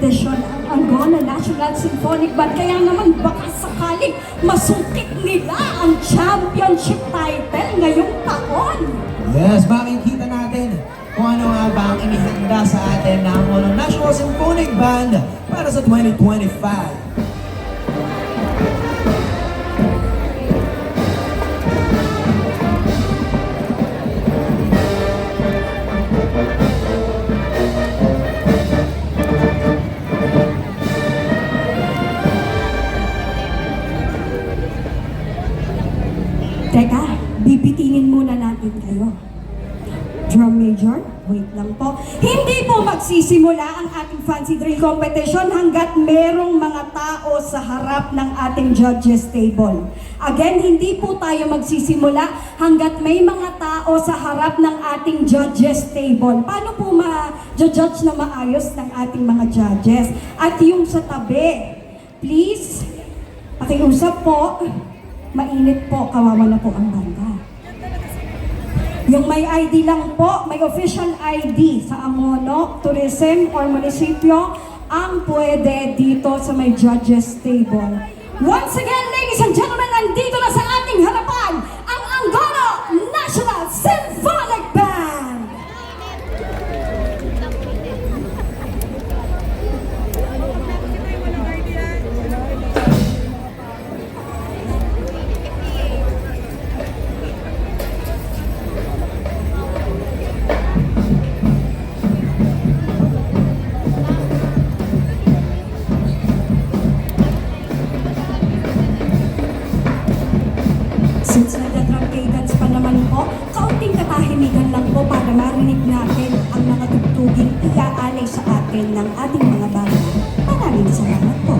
kompetisyon ang Angola National Symphonic Band. Kaya naman baka sakaling masungkit nila ang championship title ngayong taon. Yes, makikita natin kung ano nga ba ang inihanda sa atin ng Angola National Symphonic Band para sa 2025. Teka, bibitinin muna natin kayo. Drum major, wait lang po. Hindi po magsisimula ang ating fancy drill competition hanggat merong mga tao sa harap ng ating judges table. Again, hindi po tayo magsisimula hanggat may mga tao sa harap ng ating judges table. Paano po ma-judge na maayos ng ating mga judges? At yung sa tabi, please, pakiusap po, mainit po, kawawa na po ang banda. Yung may ID lang po, may official ID sa Angono, Tourism or Munisipyo, ang pwede dito sa may judges table. Once again, ladies and gentlemen, nandito na sa ating harapan ang Angola National Symphonic Band! Since nagda-drum cadence pa naman po, kaunting katahimikan lang po para marinig natin ang mga tugtuging iaalay sa atin ng ating mga banda. Maraming salamat po.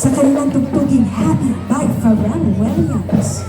Sa kanilang tugtuging Happy by Pharrell Williams.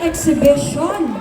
exhibition.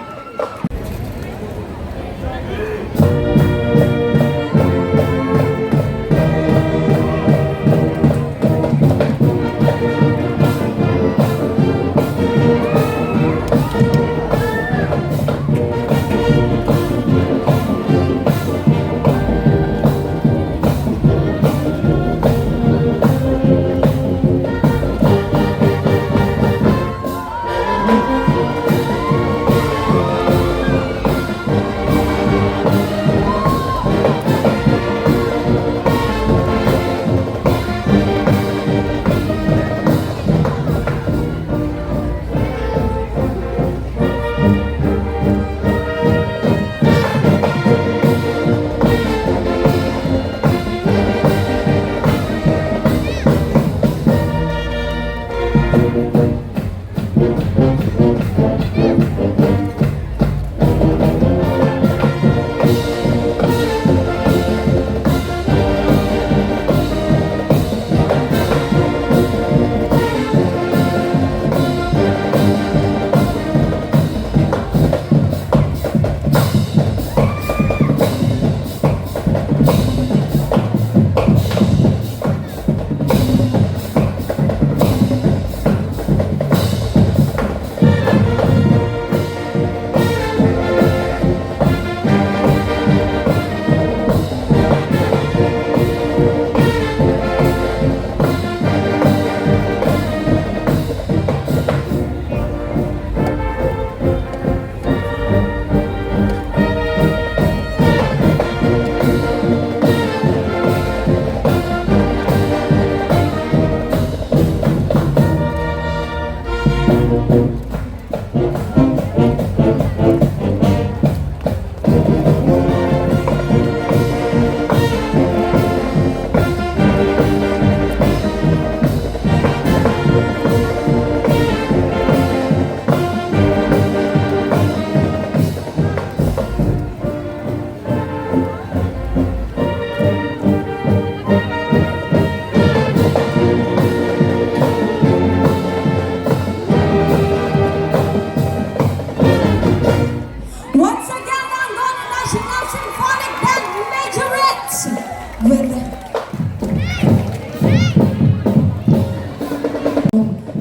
Once again, ang Angola National Symphonic Band Majorettes with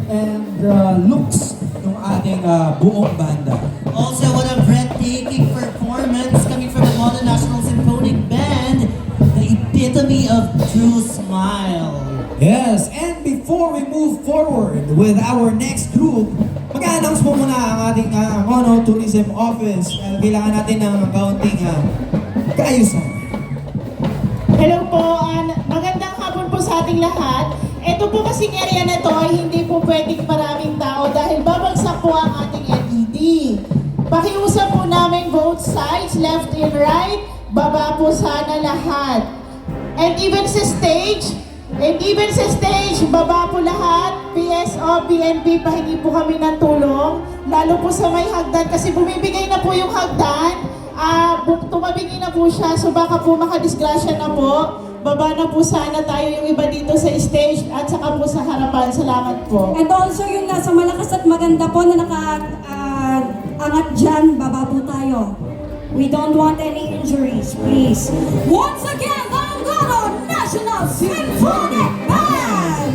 and looks ng ating buong banda. Also, what a breathtaking performance coming from the Angola National Symphonic Band, the epitome of true smile. Yes, and before we move forward with our next group, mag-a-announce po muna ang ating Angono Tourism Office. Kailangan natin ng kaunting kaayusan. Hello po, magandang hapon po sa ating lahat. Ito po kasing area na to ay hindi po pwedeng maraming tao dahil babagsak po ang ating LED. Pakiusap po namin both sides, left and right, baba po sana lahat. And even sa stage, baba po lahat. PSO, PNP, pahingi po kami ng tulong. Lalo po sa may hagdan kasi bumibigay na po yung hagdan. Tumabingi na po siya, so baka po makadisgrasya na po. Baba na po sana tayo yung iba dito sa stage at saka po sa harapan. Salamat po. and also yung nasa malakas at maganda po na naka-angat dyan, baba po tayo. We don't want any injuries, please. Once again, the Angola National Symphonic Band!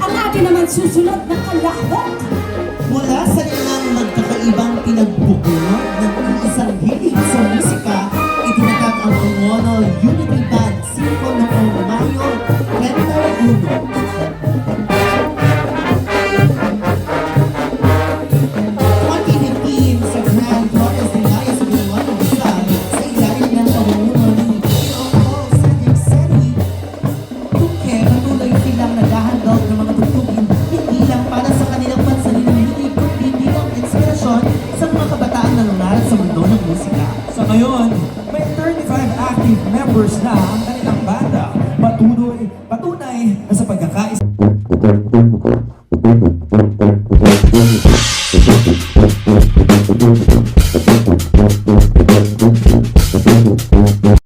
Ang atin naman susunod na kalahok. Mula sa ilang magkakaibang pinagbubulok ng